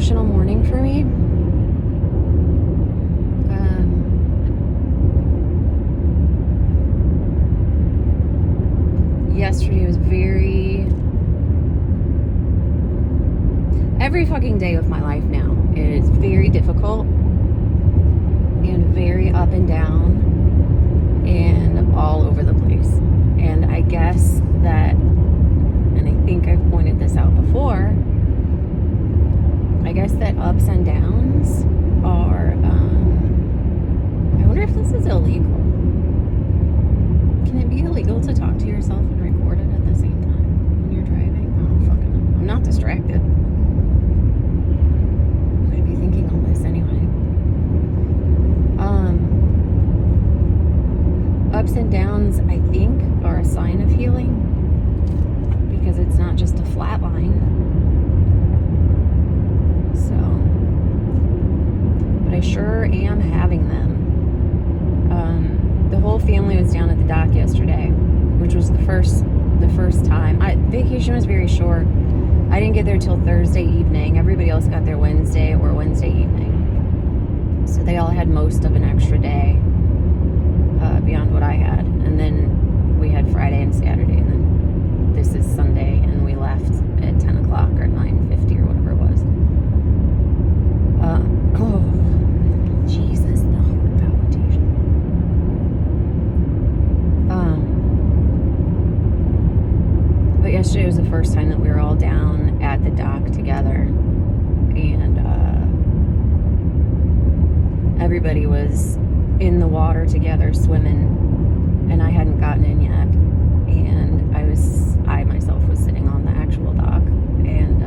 emotional morning for me. Yesterday was every fucking day of my life now is very difficult and very up and down and all over the place. And I guess that, and I think I've pointed this out before, I guess that ups and downs are, I wonder if this is illegal. Can it be illegal to talk to yourself and record it at the same time when you're driving? I don't fucking know. I'm not distracted. I'd be thinking all this anyway. Ups and downs, I think, are a sign of healing because it's not just a flat line. So, but I sure am having them. The whole family was down at the dock yesterday, which was the first time. Vacation was very short. I didn't get there till Thursday evening. Everybody else got there Wednesday or Wednesday evening. So they all had most of an extra day beyond what I had. And then we had Friday and Saturday, and then this is Sunday, and we left at 10 o'clock or 9:50 or whatever it was. Oh, Jesus, the heart palpitation. But yesterday was the first time that we were all down at the dock together, and everybody was in the water together swimming, and I hadn't gotten in yet, and I myself was sitting on the actual dock, and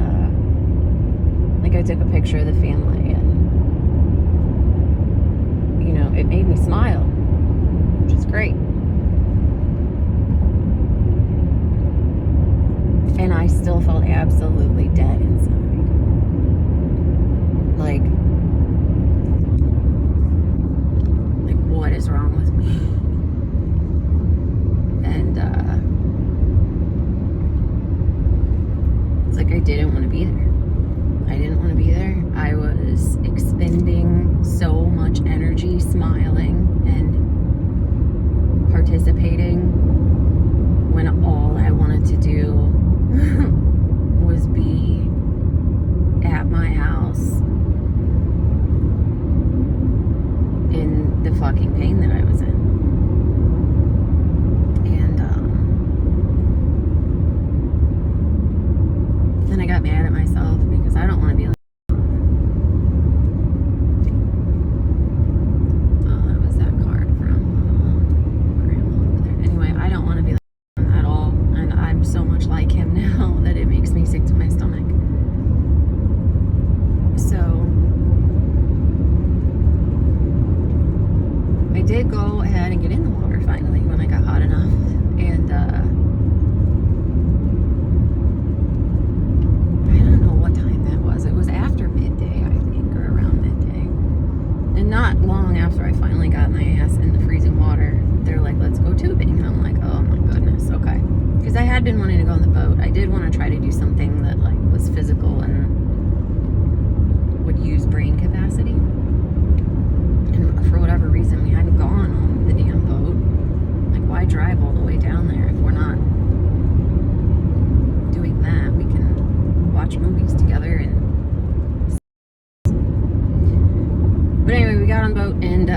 I took a picture of the family, and it made me smile, which is great. And I still felt absolutely dead inside. Like what is wrong with me? And it's like I didn't want to be there. I didn't want to be there. I was expending so much energy smiling and participating when all I wanted to do was be at my house in the fucking pain that I was in. And then I got mad at myself because I don't want to be like, oh, that was that card from Grandma over there. Anyway, I don't want to be like him at all, and I'm so much like him now that it makes me sick to my stomach. So I did go ahead and get in the water finally when I got hot enough, and I don't know what time that was. It was after midday, I think, or around midday. And not long after I finally got my ass in the freezing water, they're like, let's go tubing. And I'm like, oh my goodness, okay. Because I had been wanting to go on the boat. I did want to try to do something that was physical and would use brain capacity. And for whatever reason, we hadn't gone on the damn boat. Like, why drive all the way down there if we're not doing that? We can watch movies together and... But anyway, we got on the boat and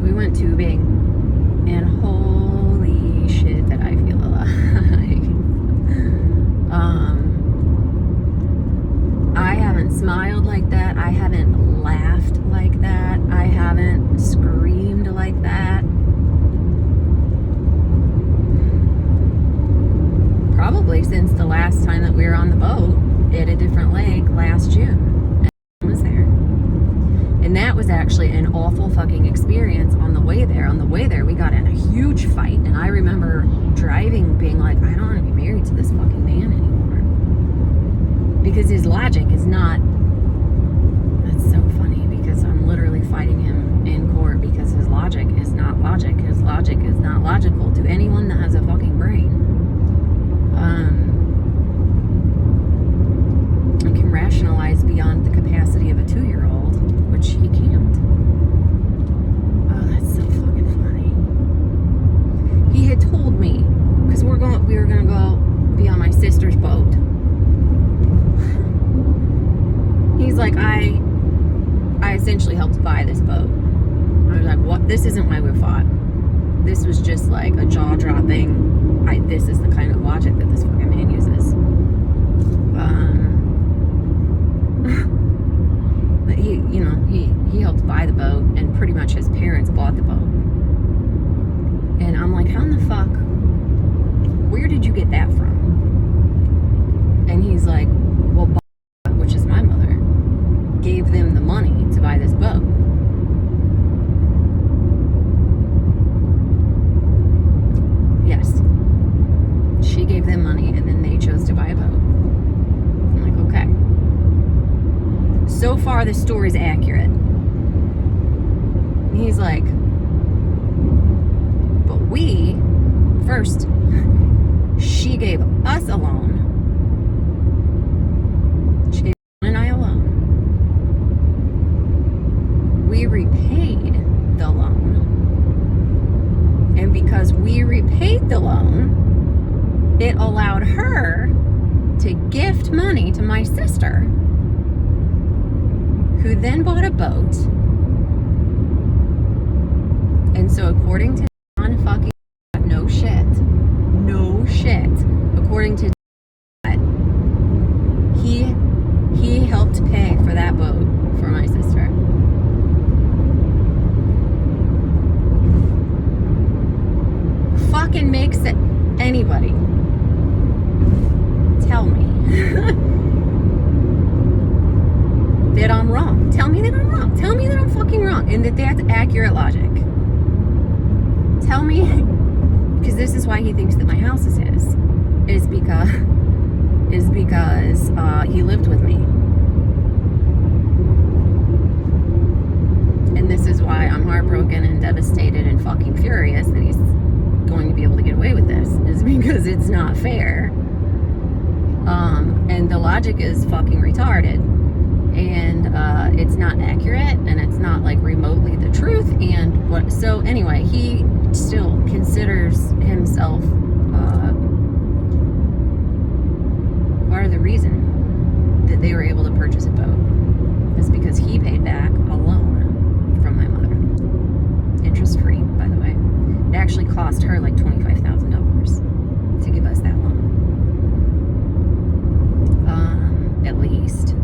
we went tubing, and holy shit that I feel alive. I haven't smiled like that. I haven't laughed like that. I haven't screamed like that. Probably since the last time that we were on the boat at a different lake last June. And I was there. And that was actually an awful fucking experience on the way there. On the way there, we got in a huge fight. And I remember driving being like, I don't want to be married to this fucking man anymore. Because his logic is not... That's so funny, because I'm literally fighting him in court because his logic is not logic. His logic is not logical to anyone that has a fucking brain. I can rationalize isn't why we fought. This was just like a jaw-dropping, this is the kind of logic that this fucking man uses. But he helped buy the boat, and pretty much his parents bought the boat. And I'm like, how in the fuck, where did you get that from? And he's like, well, which is my mother, gave them the money to buy this boat. Yes. She gave them money, and then they chose to buy a boat. I'm like, okay. So far, the story's accurate. He's like, but first, she gave us a loan. She gave John and I a loan. We repaid the loan. And because we repaid the loan, it allowed her to gift money to my sister, who then bought a boat. And so according to John fucking, no shit, according to Dad, he helped pay for that boat for my sister. Fucking makes it, anybody tell me that I'm wrong. Tell me that I'm wrong. Tell me that I'm fucking wrong, and that that's accurate logic. Tell me, because this is why he thinks that my house is his, is because he lived with me, and this is why I'm heartbroken and devastated and fucking furious that he's going to be able to get away with this, is because it's not fair. And the logic is fucking retarded, and it's not accurate, and it's not like remotely the truth. And what? So anyway, he still considers himself part of the reason that they were able to purchase a boat is because he paid back a loan from my mother, interest free, by the way. It actually cost her like $25,000 to give us that loan. At least,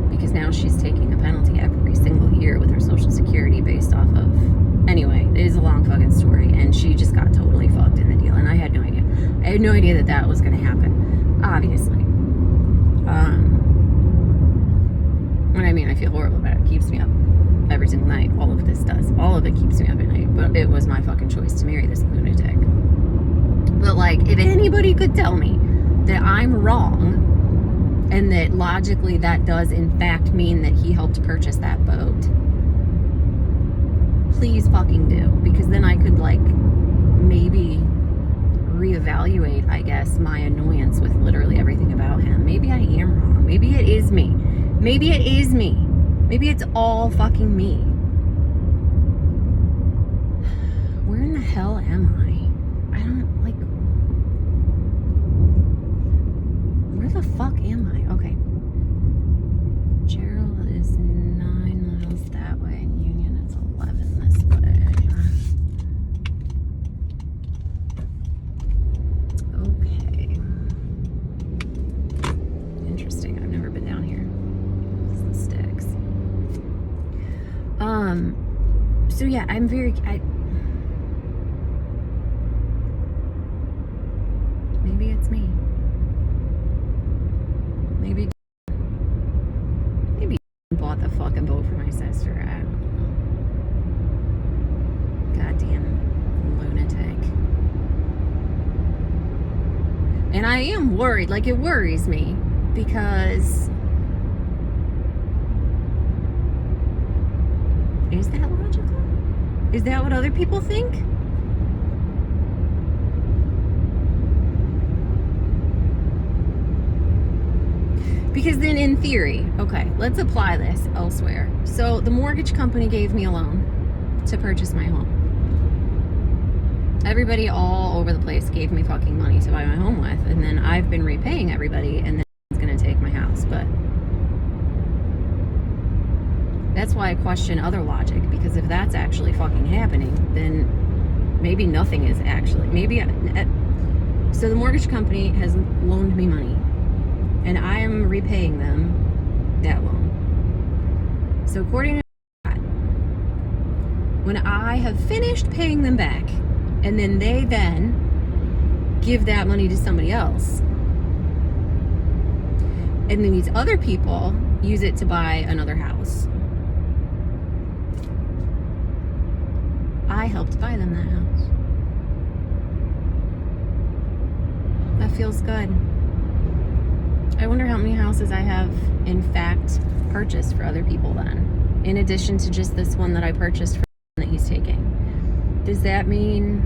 because now she's taking a penalty every single year with her Social Security based off of, anyway, it is a long fucking story, and she just got totally fucked in the deal, and I had no idea. I had no idea that was going to happen, obviously. What I mean, I feel horrible about it. It keeps me up every single night. All of this does. All of it keeps me up at night, but it was my fucking choice to marry this lunatic. But like, if anybody could tell me that I'm wrong, and that logically that does in fact mean that he helped purchase that boat, please fucking do. Because then I could like maybe reevaluate, I guess, my annoyance with literally everything about him. Maybe I am wrong. Maybe it is me. Maybe it is me. Maybe it's all fucking me. Where in the hell am I? I don't like. Where the fuck am I? Okay. Gerald is 9 miles that way, and Union is 11 this way. Okay. Interesting. I've never been down here. This is the sticks. So yeah, I'm very. Maybe it's me. Maybe bought the fucking boat for my sister. I don't know. Goddamn lunatic. And I am worried. Like, it worries me because is that logical? Is that what other people think? Because then in theory, okay, let's apply this elsewhere. So the mortgage company gave me a loan to purchase my home. Everybody all over the place gave me fucking money to buy my home with, and then I've been repaying everybody, and then it's gonna take my house. But that's why why I question other logic, because if that's actually fucking happening, then maybe nothing is actually. So the mortgage company has loaned me money, and I am repaying them that loan. So according to that, when I have finished paying them back, and then they then give that money to somebody else, and then these other people use it to buy another house, I helped buy them that house. That feels good. I wonder how many houses I have in fact purchased for other people then, in addition to just this one that I purchased for that he's taking. Does that mean,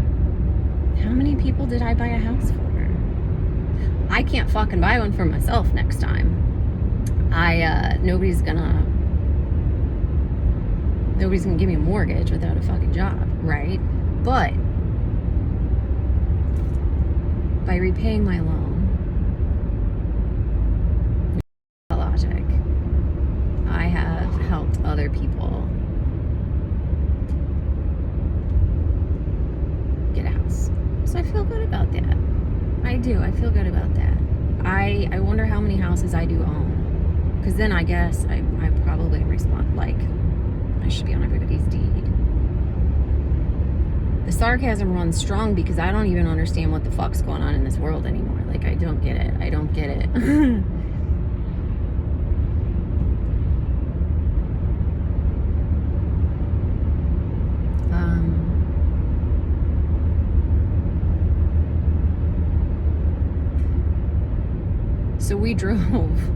how many people did I buy a house for? I can't fucking buy one for myself next time. Nobody's gonna give me a mortgage without a fucking job, right? But by repaying my loan, logic, I have helped other people get a house. So I feel good about that. I do. I feel good about that. I wonder how many houses I do own. Because then I guess I probably respond like I should be on everybody's deed. The sarcasm runs strong because I don't even understand what the fuck's going on in this world anymore. Like, I don't get it. I don't get it. So we drove.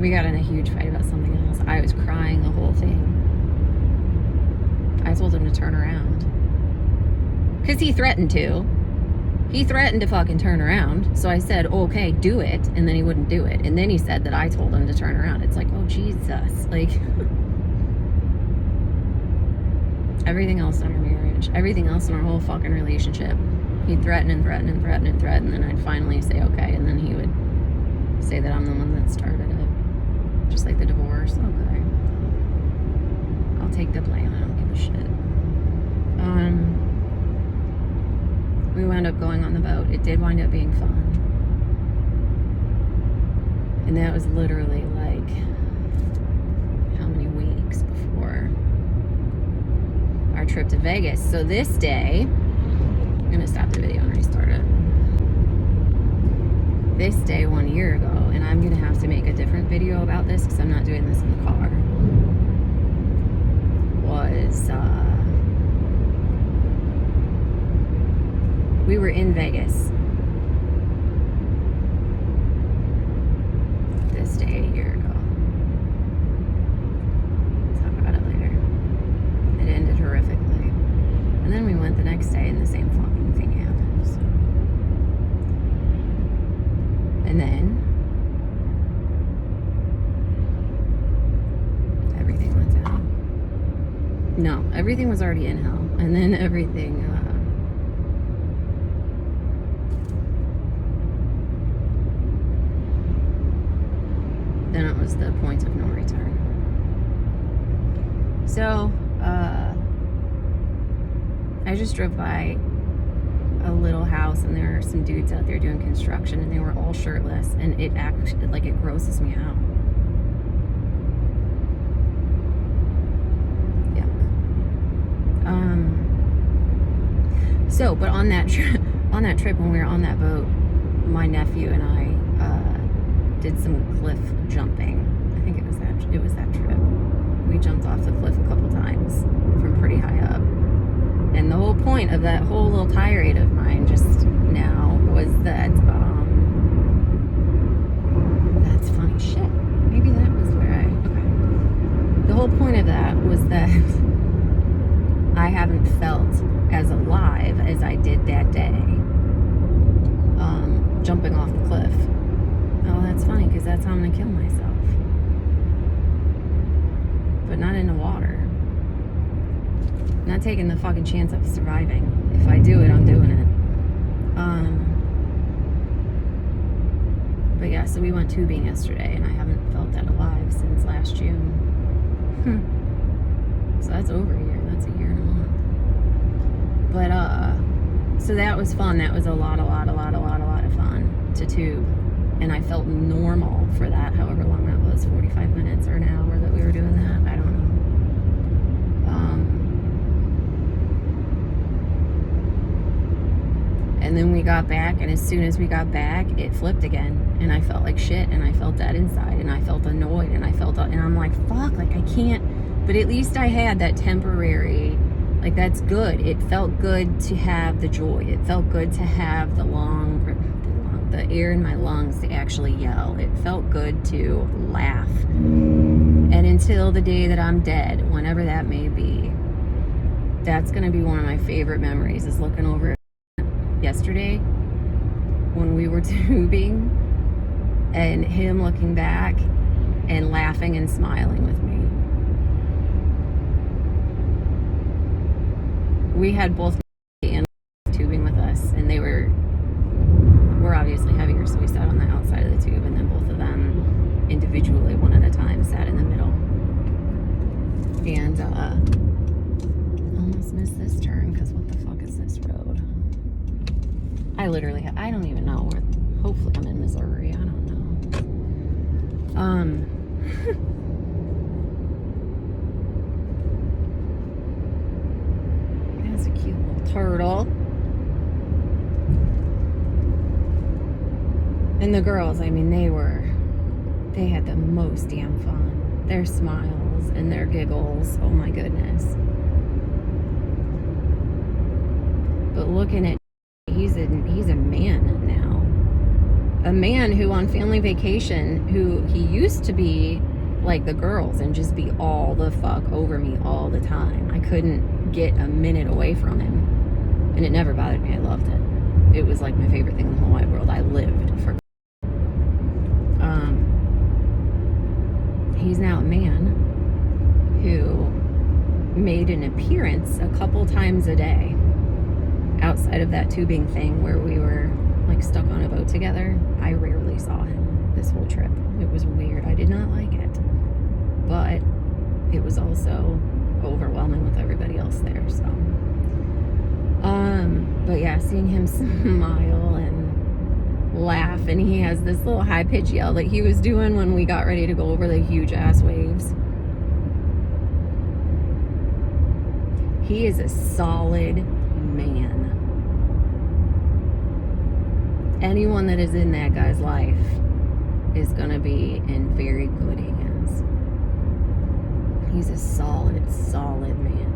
We got in a huge fight about something else. I was crying the whole thing. I told him to turn around. Because he threatened to. He threatened to fucking turn around. So I said, okay, do it. And then he wouldn't do it. And then he said that I told him to turn around. It's like, oh, Jesus. Like, everything else in our marriage, everything else in our whole fucking relationship, he'd threaten and threaten and threaten and threaten. And then I'd finally say, okay. And then he would say that I'm the one that started it. Just like the divorce. Okay. I'll take the blame. I don't give a shit. We wound up going on the boat. It did wind up being fun. And that was literally like how many weeks before our trip to Vegas. So this day, I'm gonna stop the video and restart it. This day 1 year ago, and I'm gonna have to make a different video about this because I'm not doing this in the car, was we were in Vegas this day a year ago. Talk about it later. It ended horrifically. And then we went the next day and the same fucking thing happened. So. And then everything went down. No, everything was already in hell. And then everything then it was the point of no return. So I just drove by a little house and there are some dudes out there doing construction and they were all shirtless, and it actually, like, it grosses me out. Yuck. But on that trip when we were on that boat, my nephew and I did some cliff jumping. I think it was that trip. We jumped off the cliff a couple times from pretty high up. And the whole point of that whole little tirade of mine just now was that, that's funny shit. Maybe that was okay. The whole point of that was that I haven't felt as alive as I did that day, jumping off the cliff. Oh, that's funny, because that's how I'm gonna kill myself. But not in the water. Not taking the fucking chance of surviving. If I do it, I'm doing it. But yeah, so we went tubing yesterday, and I haven't felt that alive since last June. So that's over a year. That's a year and a month. But so that was fun. That was a lot of fun to tube, and I felt normal for that. However long that was, 45 minutes or an hour that we were doing that. I don't know. And then we got back, and as soon as we got back, it flipped again, and I felt like shit, and I felt dead inside, and I felt annoyed, and and I'm like, fuck, like I can't. But at least I had that temporary, like that's good. It felt good to have the joy. It felt good to have the air in my lungs to actually yell. It felt good to laugh. And until the day that I'm dead, whenever that may be, that's gonna be one of my favorite memories, is looking over yesterday when we were tubing and him looking back and laughing and smiling with me. We had both and tubing with us, and we're obviously heavier, so we sat on the outside of the tube, and then both of them individually, one at a time, sat in the middle. And almost missed this turn, because what the fuck is this road? I don't even know where. Hopefully I'm in Missouri. I don't know. That's a cute little turtle. And the girls, I mean, they had the most damn fun. Their smiles and their giggles, oh my goodness. But looking at, he's a man now. A man who on family vacation, who he used to be like the girls and just be all the fuck over me all the time. I couldn't get a minute away from him. And it never bothered me. I loved it. It was like my favorite thing in the whole wide world. I lived for. He's now a man who made an appearance a couple times a day outside of that tubing thing where we were like stuck on a boat together. I rarely saw him this whole trip. It was weird. I did not like it, but it was also overwhelming with everybody else there. So but yeah, seeing him smile and laugh, and he has this little high-pitched yell that he was doing when we got ready to go over the huge ass waves. He is a solid man. Anyone that is in that guy's life is gonna be in very good hands. He's a solid man.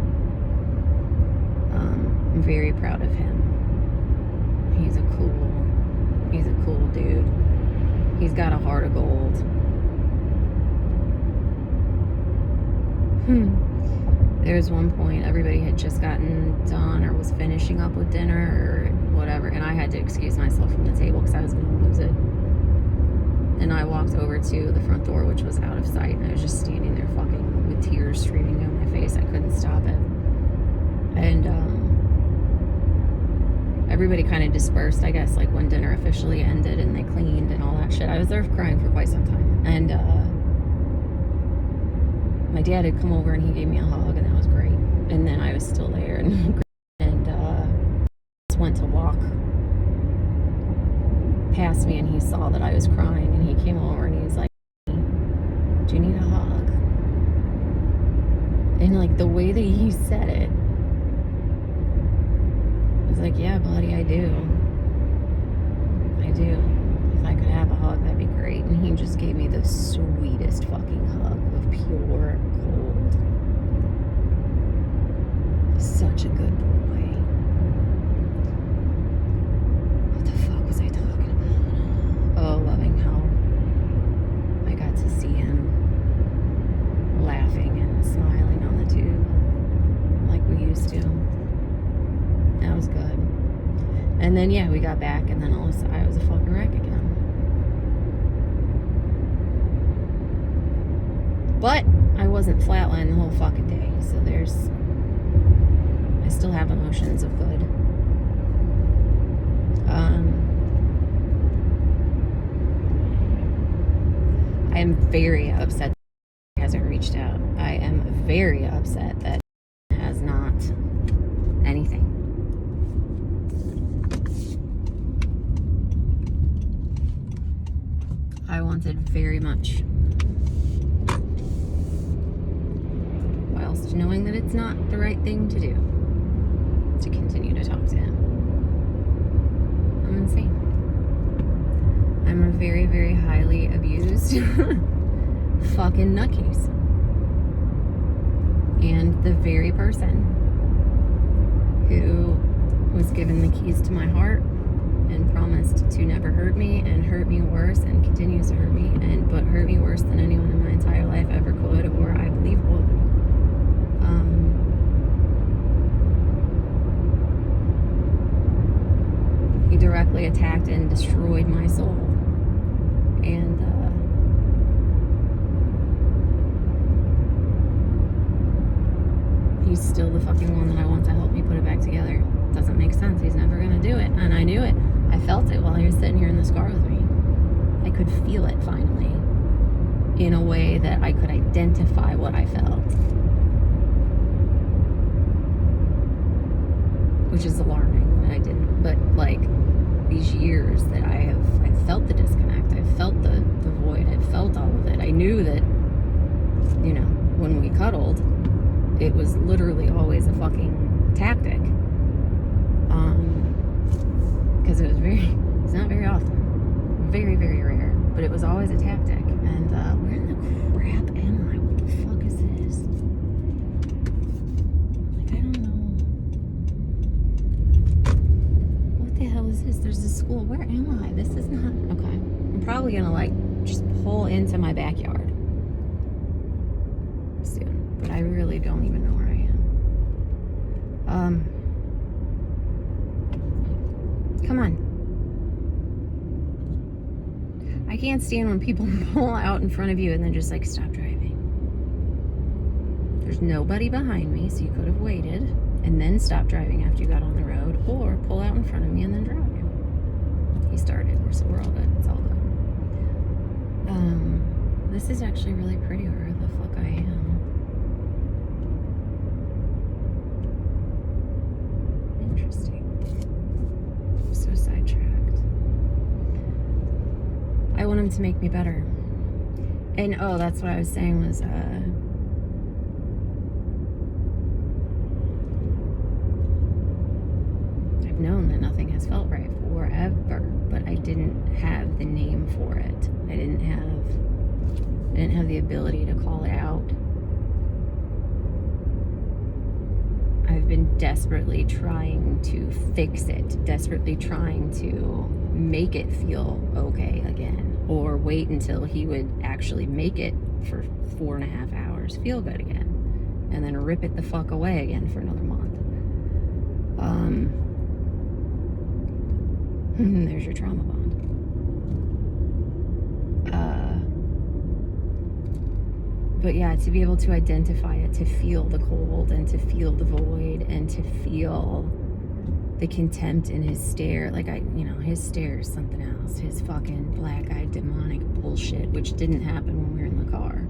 I'm very proud of him. He's a cool dude. He's got a heart of gold. There's one point everybody had just gotten done or was finishing up with dinner or whatever, and I had to excuse myself from the table because I was going to lose it. And I walked over to the front door, which was out of sight, and I was just standing there fucking with tears streaming down my face. I couldn't stop it. And everybody kind of dispersed, I guess, like when dinner officially ended and they cleaned and all that shit. I was there crying for quite some time. And my dad had come over and he gave me a hug, and that was great. And then I was still there and just went to walk past me, and he saw that I was crying, and he came over and he was like, "Do you need a hug?" And like the way that he said it, I was like, "Yeah, buddy, I do. If I could have a hug, that'd be great." And he just gave me the sweetest fucking hug of pure gold. Such a good boy. What the fuck was I talking about? Oh, loving how I got to see him laughing and smiling on the tube like we used to. That was good. And then, yeah, we got back, and then all of a sudden I was a fucking wreck again. But I wasn't flatlined the whole fucking day, so I still have emotions of good. I am very upset that he hasn't reached out. I am very upset that he has not anything. I wanted very much, whilst knowing that it's not the right thing to do, to continue to talk to him. I'm insane. I'm a very, very highly abused fucking nutcase. And the very person who was given the keys to my heart and promised to never hurt me and hurt me worse and continues to hurt me, but hurt me worse than anyone in my entire life ever could or I believe would. He directly attacked and destroyed my soul. And he's still the fucking one that I want to help me put it back together. Doesn't make sense. He's never gonna do it. And I knew it. I felt it while he was sitting here in this car with me. I could feel it finally in a way that I could identify what I felt. Which is alarming that I didn't. But like these years that I felt the disconnect. I felt the void. I felt all of it. I knew that, you know, when we cuddled, it was literally always a fucking tactic. Because it's not very often. Very, very rare. But it was always a tactic. And where in the crap am I? What the fuck is this? Like, I don't know. What the hell is this? There's a school. Where am I? This is not... Okay. I'm probably gonna, like, just pull into my backyard soon. But I really don't even know where I am. Come on. I can't stand when people pull out in front of you and then just like stop driving. There's nobody behind me, so you could have waited and then stop driving after you got on the road, or pull out in front of me and then drive. He started, so we're all good. It's all good. This is actually really pretty where the fuck I am. Interesting. I'm so sidetracked. I want him to make me better. And oh, that's what I was saying was I've known that nothing has felt right forever, but I didn't have the name for it. I didn't have the ability to call it out. I've been desperately trying to fix it, desperately trying to make it feel okay again, or wait until he would actually make it for 4.5 hours feel good again, and then rip it the fuck away again for another month. There's your trauma bond. But yeah, to be able to identify it, to feel the cold and to feel the void and to feel the contempt in his stare. Like his stare is something else. His fucking black-eyed demonic bullshit, which didn't happen when we were in the car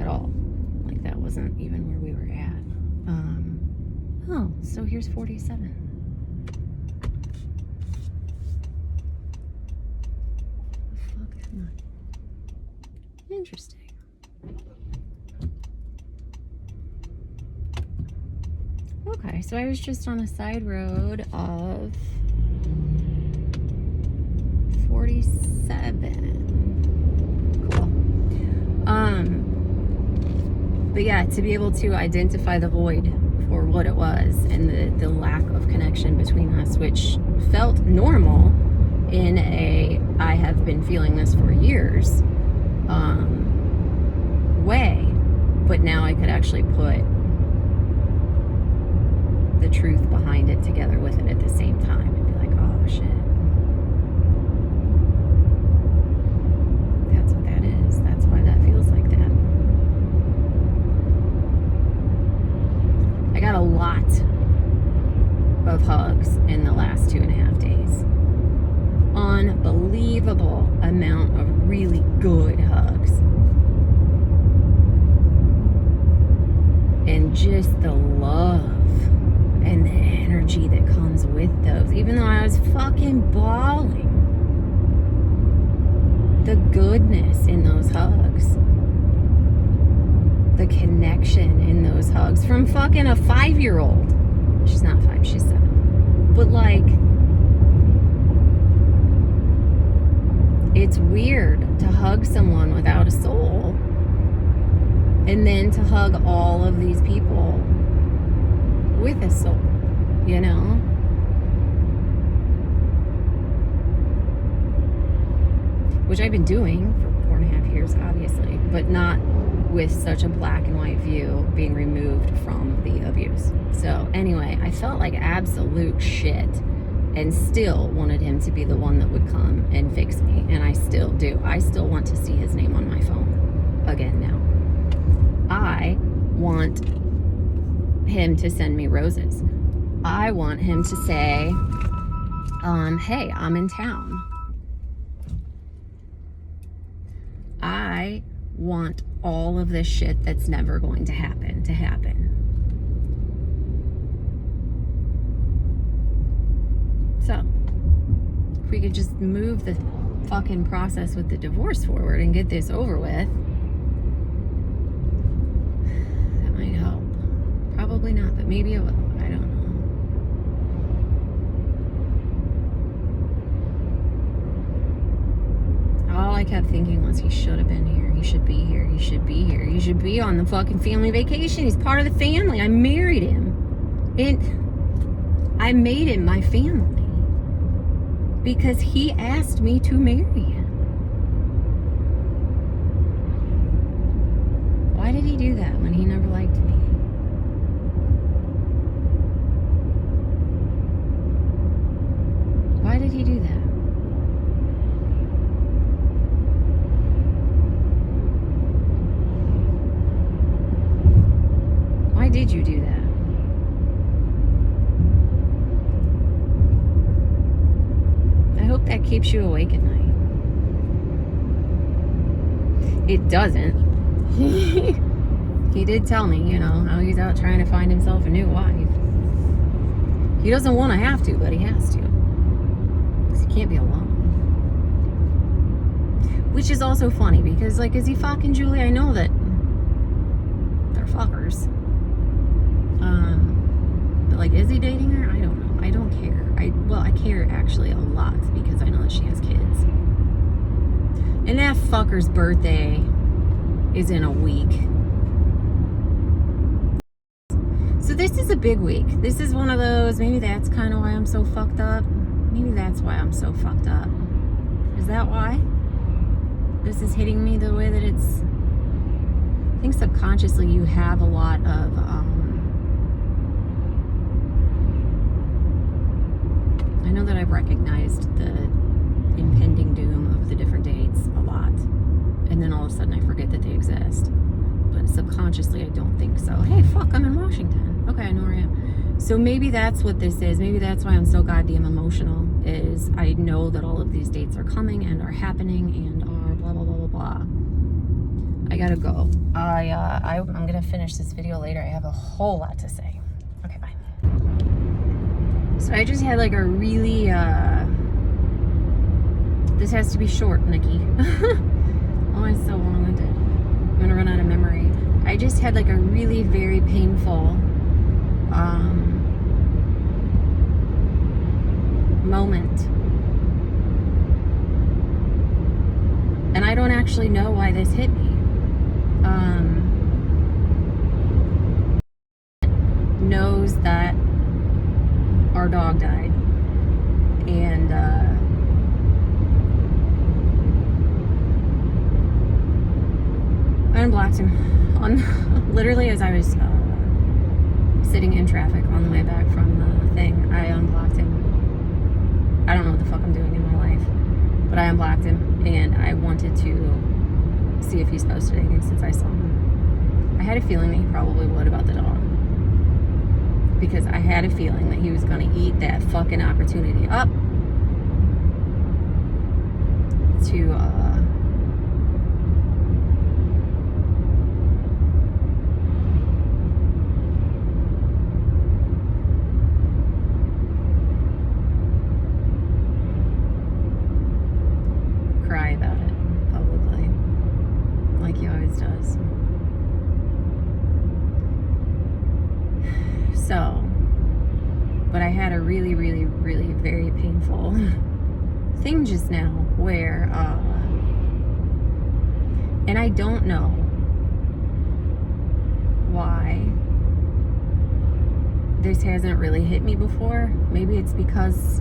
at all. Like that wasn't even where we were at. Oh, so here's 47. The fuck is not interesting. Okay, so I was just on a side road of 47. Cool. But yeah, to be able to identify the void for what it was and the lack of connection between us, which felt normal in a I have been feeling this for years way, but now I could actually put the truth behind it together with it at the same time and be like, oh shit, that's what that is. That's why that feels like that. I got a lot of hugs in the last 2.5 days. Unbelievable amount of really good hugs. just the love and the energy that comes with those. Even though I was fucking bawling, the goodness in those hugs, the connection in those hugs from fucking a 5-year-old. She's not 5, she's 7. But like, it's weird to hug someone without a soul and then to hug all of these people with a soul, you know? Which I've been doing for 4.5 years, obviously, but not with such a black and white view being removed from the abuse. So anyway, I felt like absolute shit and still wanted him to be the one that would come and fix me. And I still do. I still want to see his name on my phone again now. I want him to send me roses. I want him to say, hey, I'm in town. I want all of this shit that's never going to happen to happen. So, if we could just move the fucking process with the divorce forward and get this over with, that might help. Probably not, but maybe it will. I don't know. All I kept thinking was he should have been here. He should be here. He should be here. He should be on the fucking family vacation. He's part of the family. I married him. And I made him my family. Because he asked me to marry him. Why did he do that when he never liked me? Why did he do that? Why did you do that? I hope that keeps you awake at night. It doesn't. He did tell me, you know, how he's out trying to find himself a new wife. He doesn't want to have to, but he has to. Because he can't be alone. Which is also funny, because, like, is he fucking Julie? I know that they're fuckers. But, like, is he dating her? I don't know. I don't care. I care actually a lot because I know that she has kids. And that fucker's birthday is in a week. So this is a big week. This is one of those, maybe that's kind of why I'm so fucked up. Maybe that's why I'm so fucked up. Is that why? This is hitting me the way that it's... I think subconsciously you have a lot of... I know that I've recognized the impending doom of the different dates a lot. And then all of a sudden I forget that they exist. But subconsciously I don't think so. Hey, fuck, I'm in Washington. Okay, I know where I am. So maybe that's what this is. Maybe that's why I'm so goddamn emotional, is I know that all of these dates are coming and are happening and are blah, blah, blah, blah, blah. I gotta go. I'm gonna finish this video later. I have a whole lot to say. Okay, bye. So I just had like a really, this has to be short, Nikki. Oh, I'm so long-winded. I'm gonna run out of memory. I just had like a really very painful moment. And I don't actually know why this hit me. Knows that our dog died. And I unblocked him on literally as I was sitting in traffic on the way back from the thing. I unblocked him. I don't know what the fuck I'm doing in my life, but I unblocked him, and I wanted to see if he's posted anything since I saw him. I had a feeling that he probably would about the dog, because I had a feeling that he was going to eat that fucking opportunity up to So, but I had a really, really, really very painful thing just now where, and I don't know why this hasn't really hit me before. Maybe it's because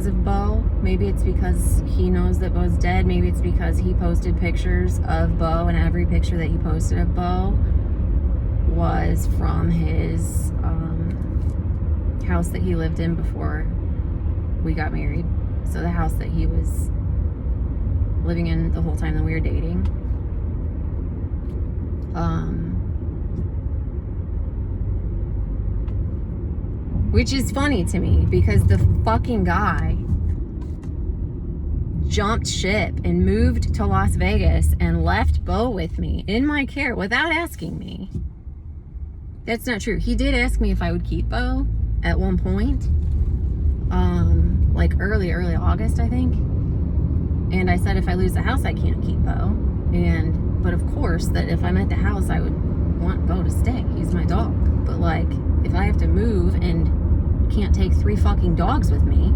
of Bo. Maybe it's because he knows that Bo's dead. Maybe it's because he posted pictures of Bo, and every picture that he posted of Bo was from his house that he lived in before we got married. So the house that he was living in the whole time that we were dating. Which is funny to me because the fucking guy jumped ship and moved to Las Vegas and left Bo with me in my care without asking me. That's not true. He did ask me if I would keep Bo at one point. Like early August, I think. And I said if I lose the house, I can't keep Bo. But of course, that if I'm at the house, I would want Bo to stay. He's my dog. But like, if I have to move and can't take 3 fucking dogs with me,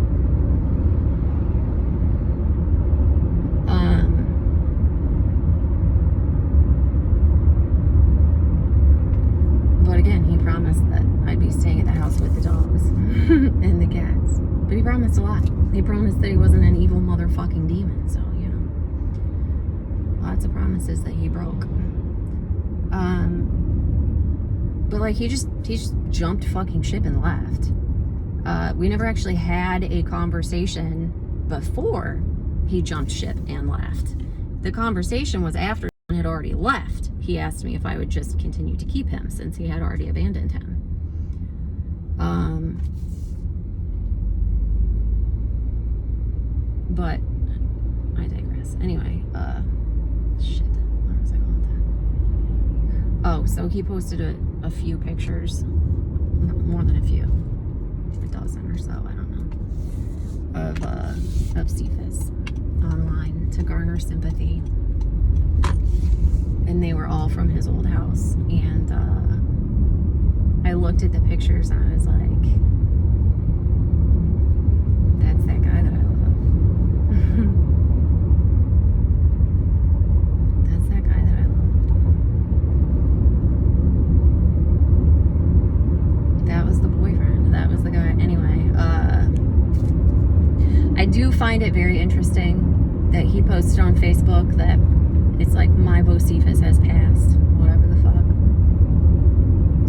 but again, he promised that I'd be staying at the house with the dogs and the cats. But he promised a lot. He promised that he wasn't an evil motherfucking demon. So, you know, lots of promises that he broke. But like, he just jumped fucking ship and left. We never actually had a conversation before he jumped ship and left. The conversation was after he had already left. He asked me if I would just continue to keep him since he had already abandoned him. But I digress. Anyway, shit. Where was I going with that? Oh, so he posted a few pictures, more than a few, a dozen or so, I don't know, of Cephas online to garner sympathy. And they were all from his old house. And I looked at the pictures and I was like, that's that guy that I love. That's that guy that I love. That was the boyfriend. That was the guy. Anyway, I do find it very interesting that he posted on Facebook that it's like, my Bo Cephas has passed, whatever the fuck.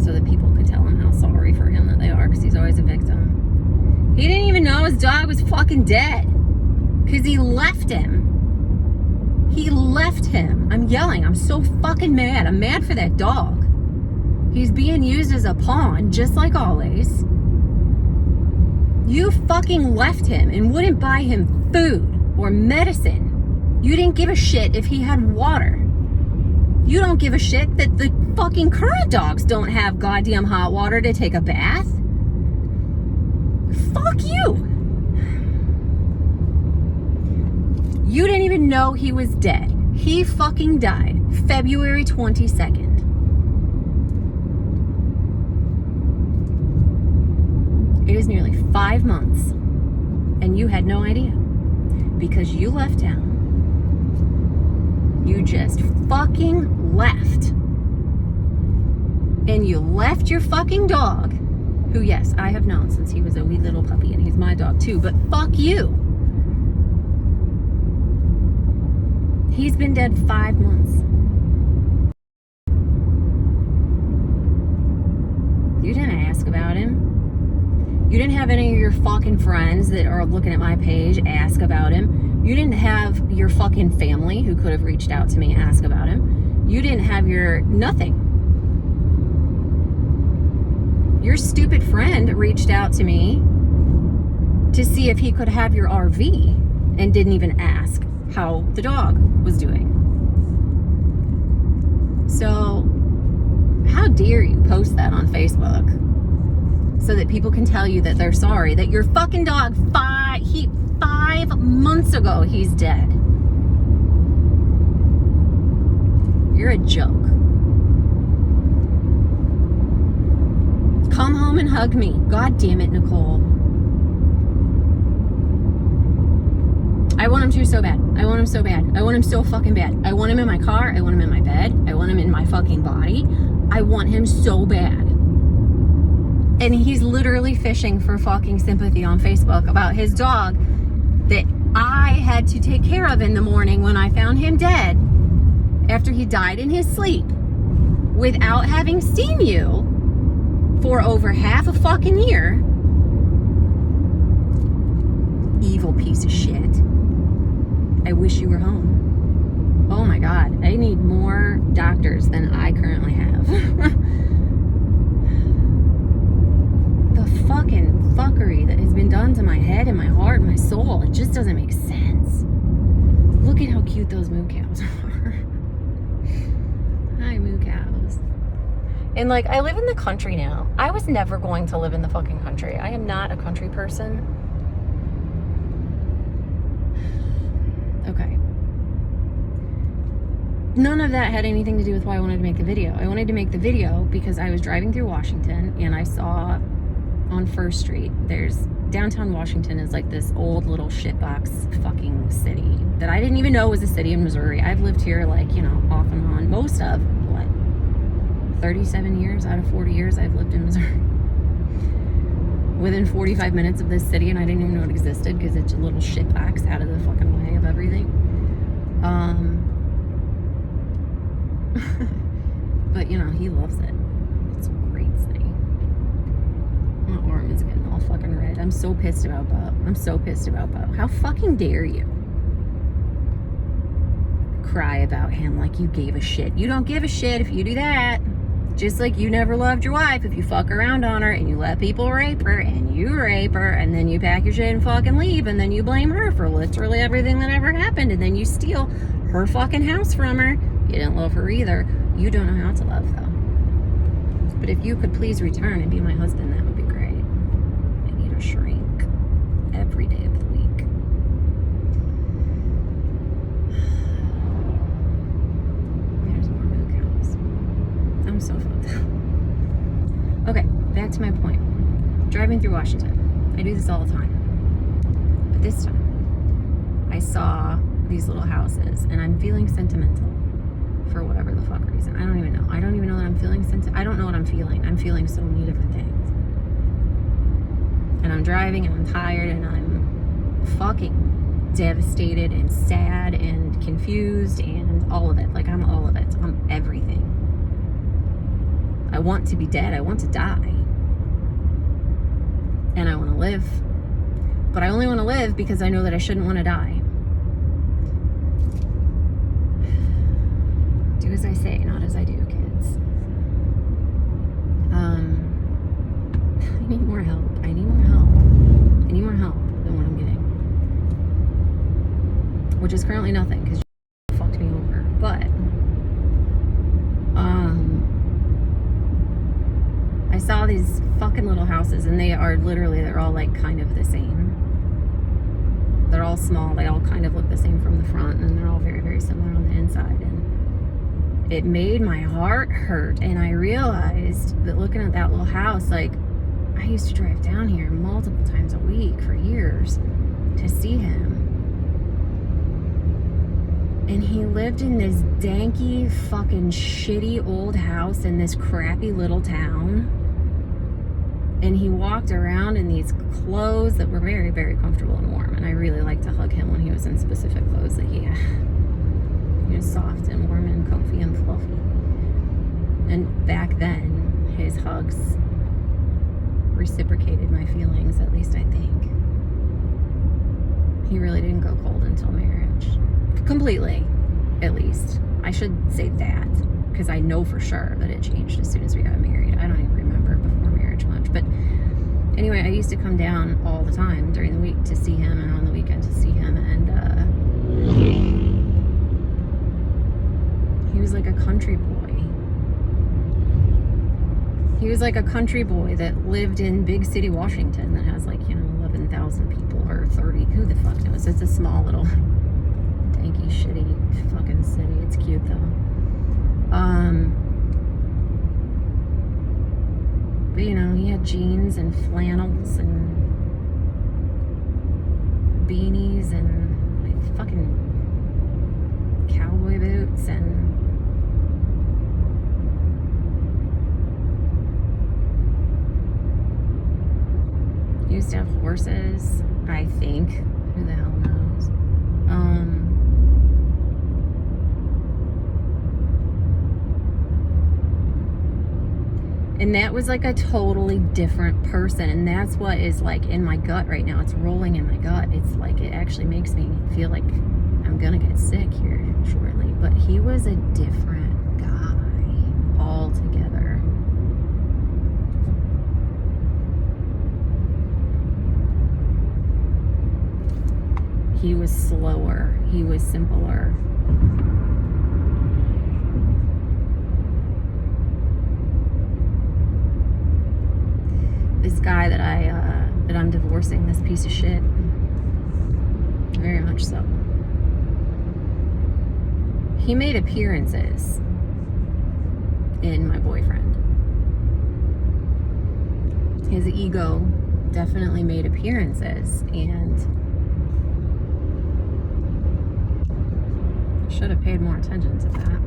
So that people could tell him how sorry for him that they are, because he's always a victim. He didn't even know his dog was fucking dead. Because he left him. He left him. I'm yelling. I'm so fucking mad. I'm mad for that dog. He's being used as a pawn, just like always. You fucking left him and wouldn't buy him food or medicine. You didn't give a shit if he had water. You don't give a shit that the fucking current dogs don't have goddamn hot water to take a bath. Fuck you. You didn't even know he was dead. He fucking died February 22nd. It is nearly 5 months, and you had no idea because you left town. You just fucking left. And you left your fucking dog, who, yes, I have known since he was a wee little puppy, and he's my dog too, but fuck you. He's been dead 5 months. You didn't ask about him. You didn't have any of your fucking friends that are looking at my page ask about him. You didn't have your fucking family who could have reached out to me and asked about him. You didn't have your nothing. Your stupid friend reached out to me to see if he could have your RV and didn't even ask how the dog was doing. So, how dare you post that on Facebook so that people can tell you that they're sorry that your fucking dog 5 months ago he's dead. You're a joke. Come home and hug me. God damn it, Nicole. I want him to so bad. I want him so bad. I want him so fucking bad. I want him in my car. I want him in my bed. I want him in my fucking body. I want him so bad. And he's literally fishing for fucking sympathy on Facebook about his dog that I had to take care of in the morning when I found him dead after he died in his sleep without having seen you for over half a fucking year. Evil piece of shit. I wish you were home. Oh my God, I need more doctors than I currently have. The fucking fuckery that has been done to my head and my heart and my soul, it just doesn't make sense. Look at how cute those moo cows are. Hi, moo cows. And like, I live in the country now. I was never going to live in the fucking country. I am not a country person. Okay. None of that had anything to do with why I wanted to make the video. I wanted to make the video because I was driving through Washington and I saw on First Street, downtown Washington is like this old little shitbox fucking city that I didn't even know was a city in Missouri. I've lived here like, you know, off and on most of, 37 years out of 40 years I've lived in Missouri. Within 45 minutes of this city, and I didn't even know it existed because it's a little shitbox out of the fucking way of everything. But you know, he loves it. It's a great city. My arm is getting all fucking red. I'm so pissed about Bo. I'm so pissed about Bo. How fucking dare you cry about him like you gave a shit? You don't give a shit if you do that. Just like you never loved your wife if you fuck around on her and you let people rape her and you rape her and then you pack your shit and fucking leave and then you blame her for literally everything that ever happened and then you steal her fucking house from her. You didn't love her either. You don't know how to love though. But if you could please return and be my husband, that would be great. I need a shrink every day of the week. I'm so fucked up. Okay, back to my point. Driving through Washington. I do this all the time. But this time, I saw these little houses, and I'm feeling sentimental for whatever the fuck reason. I don't even know. I don't even know that I'm feeling I don't know what I'm feeling. I'm feeling so many different things. And I'm driving, and I'm tired, and I'm fucking devastated, and sad, and confused, and all of it. Like, I'm all of it. I'm everything. I want to be dead. I want to die. And I want to live. But I only want to live because I know that I shouldn't want to die. Do as I say, not as I do, kids. I need more help. I need more help. I need more help than what I'm getting. Which is currently nothing because you fucked me over. But I saw these fucking little houses and they're all like kind of the same. They're all small, they all kind of look the same from the front, and they're all very, very similar on the inside. And it made my heart hurt, and I realized that looking at that little house, like, I used to drive down here multiple times a week for years to see him. And he lived in this danky, fucking shitty old house in this crappy little town. And he walked around in these clothes that were very, very comfortable and warm. And I really liked to hug him when he was in specific clothes that he had. He was soft and warm and comfy and fluffy. And back then, his hugs reciprocated my feelings, at least I think. He really didn't go cold until marriage. Completely, at least. I should say that, because I know for sure that it changed as soon as we got married. I don't even remember before marriage much. But anyway, I used to come down all the time during the week to see him and on the weekend to see him. And he was like a country boy. He was like a country boy that lived in big city Washington that has like, 11,000 people or 30. Who the fuck knows? It's a small little danky, shitty fucking city. It's cute though. But you know, he had jeans and flannels and beanies and like fucking cowboy boots and he used to have horses, I think. Who the hell knows? And that was like a totally different person. And that's what is like in my gut right now. It's rolling in my gut. It's like, it actually makes me feel like I'm gonna get sick here shortly. But he was a different guy altogether. He was slower. He was simpler. This guy that I'm divorcing, this piece of shit, very much so. He made appearances in my boyfriend. His ego definitely made appearances, and I should have paid more attention to that.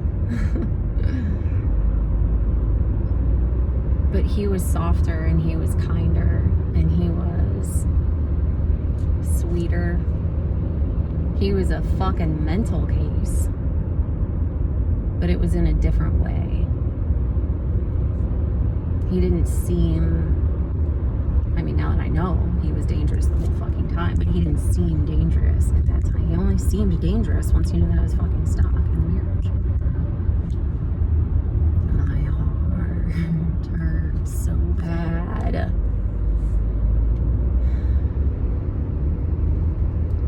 But he was softer and he was kinder and he was sweeter. He was a fucking mental case, but it was in a different way. He didn't seem, I mean, now that I know, he was dangerous the whole fucking time, but he didn't seem dangerous at that time. He only seemed dangerous once he knew that I was fucking stuck in the marriage. My heart hurts so bad.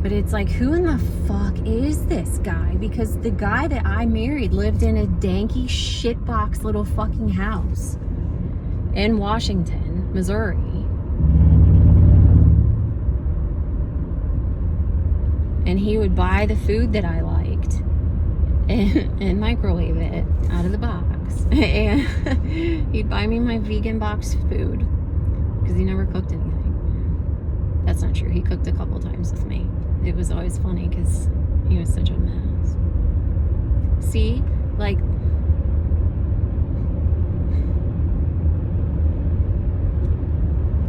But it's like, who in the fuck is this guy? Because the guy that I married lived in a danky shitbox little fucking house in Washington, Missouri. And he would buy the food that I liked and microwave it out of the box. And he'd buy me my vegan box food because he never cooked anything. That's not true. He cooked a couple times with me. It was always funny because he was such a mess. See? Like,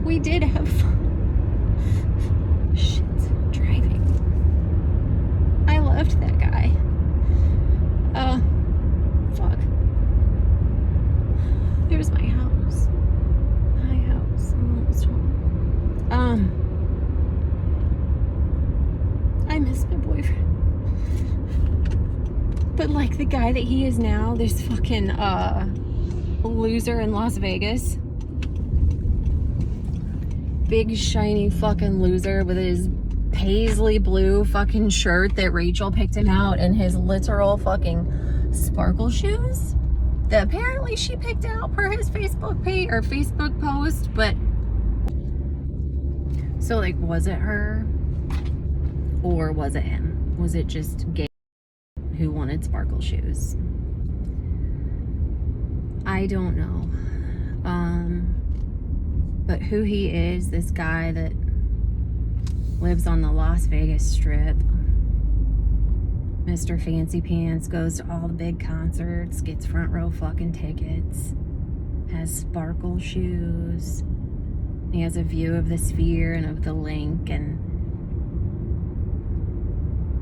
we did have fun. Shit, driving. I loved that guy. Fuck. There's my house. My house. I'm almost home. I miss my boyfriend. But like the guy that he is now, this fucking loser in Las Vegas. Big shiny fucking loser with his paisley blue fucking shirt that Rachel picked him out, and his literal fucking sparkle shoes that apparently she picked out per his Facebook page or Facebook post. But so like, was it her or was it him? Was it just gay who wanted sparkle shoes? I don't know. But who he is, this guy that lives on the Las Vegas Strip, Mr. Fancy Pants, goes to all the big concerts, gets front row fucking tickets, has sparkle shoes, he has a view of the Sphere and of the Link, and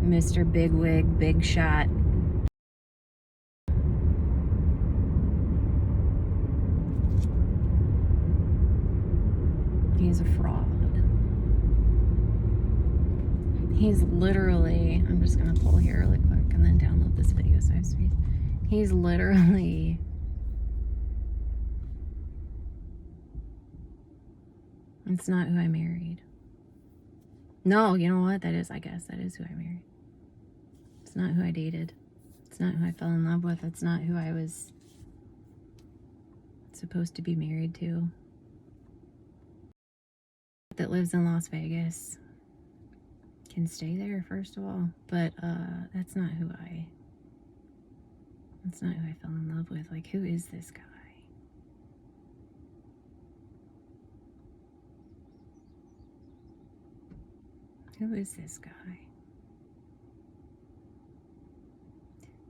Mr. Bigwig, Big Shot. He's a fraud. He's literally, I'm just gonna pull here really quick and then download this video so I have space. He's literally it's not who I married. No, you know what? That is, I guess, that is who I married. It's not who I dated. It's not who I fell in love with. It's not who I was supposed to be married to. That lives in Las Vegas can stay there, first of all, but that's not who I fell in love with. Like, who is this guy? Who is this guy?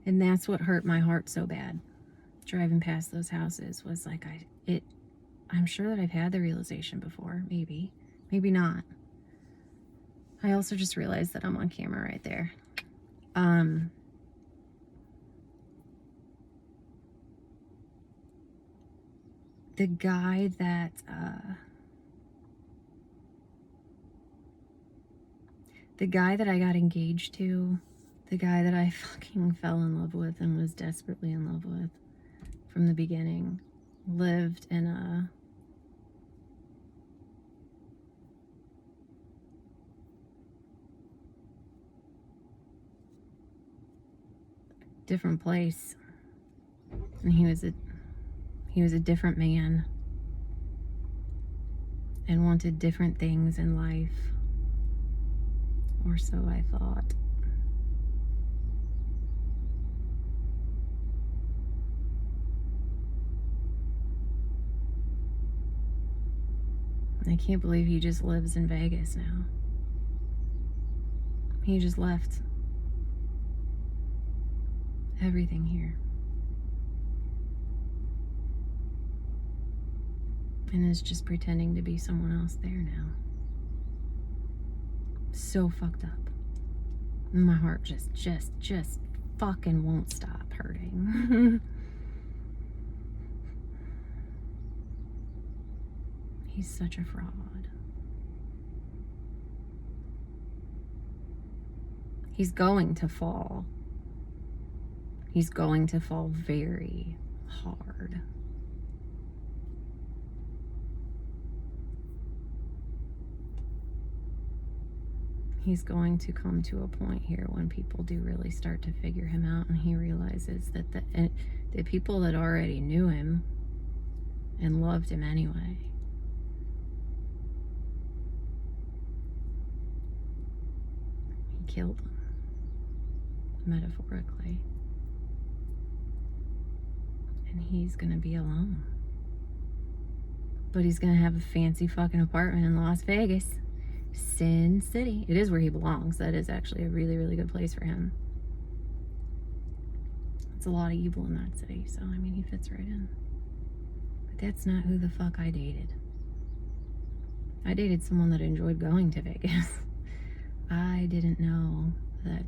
And that's what hurt my heart so bad. Driving past those houses was like, I'm sure that I've had the realization before. Maybe not. I also just realized that I'm on camera right there. The guy that, I got engaged to, the guy that I fucking fell in love with and was desperately in love with from the beginning, lived in a different place, and he was a different man and wanted different things in life, or so I thought. I can't believe he just lives in Vegas now. He just left everything here and is just pretending to be someone else there now. So fucked up. My heart just fucking won't stop hurting. He's such a fraud. He's going to fall. He's going to fall very hard. He's going to come to a point here when people do really start to figure him out, and he realizes that the people that already knew him and loved him anyway, he killed them, metaphorically. And he's gonna be alone. But he's gonna have a fancy fucking apartment in Las Vegas. Sin City. It is where he belongs. That is actually a really, really good place for him. It's a lot of evil in that city, so I mean, he fits right in. But that's not who the fuck I dated. I dated someone that enjoyed going to Vegas. I didn't know that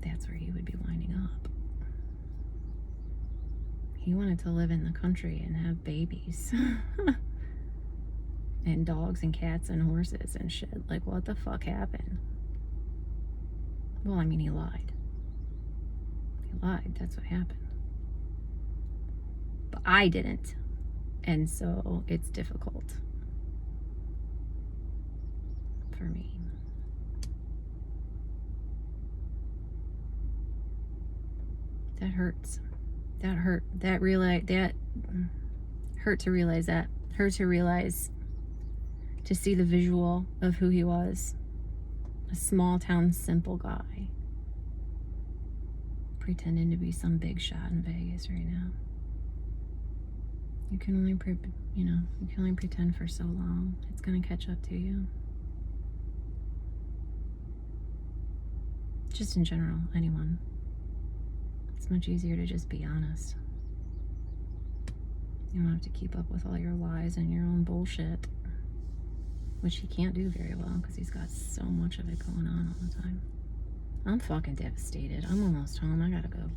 that's where he would be winding up. He wanted to live in the country and have babies. And dogs and cats and horses and shit. Like, what the fuck happened? Well, I mean, he lied. He lied. That's what happened. But I didn't. And so it's difficult for me. That hurts. That hurt. That hurt to realize that. Hurt to realize, to see the visual of who he was. A small town, simple guy. Pretending to be some big shot in Vegas right now. You can only, you can only pretend for so long. It's gonna catch up to you. Just in general, anyone. It's much easier to just be honest. You don't have to keep up with all your lies and your own bullshit, which he can't do very well because he's got so much of it going on all the time. I'm fucking devastated. I'm almost home. I gotta go.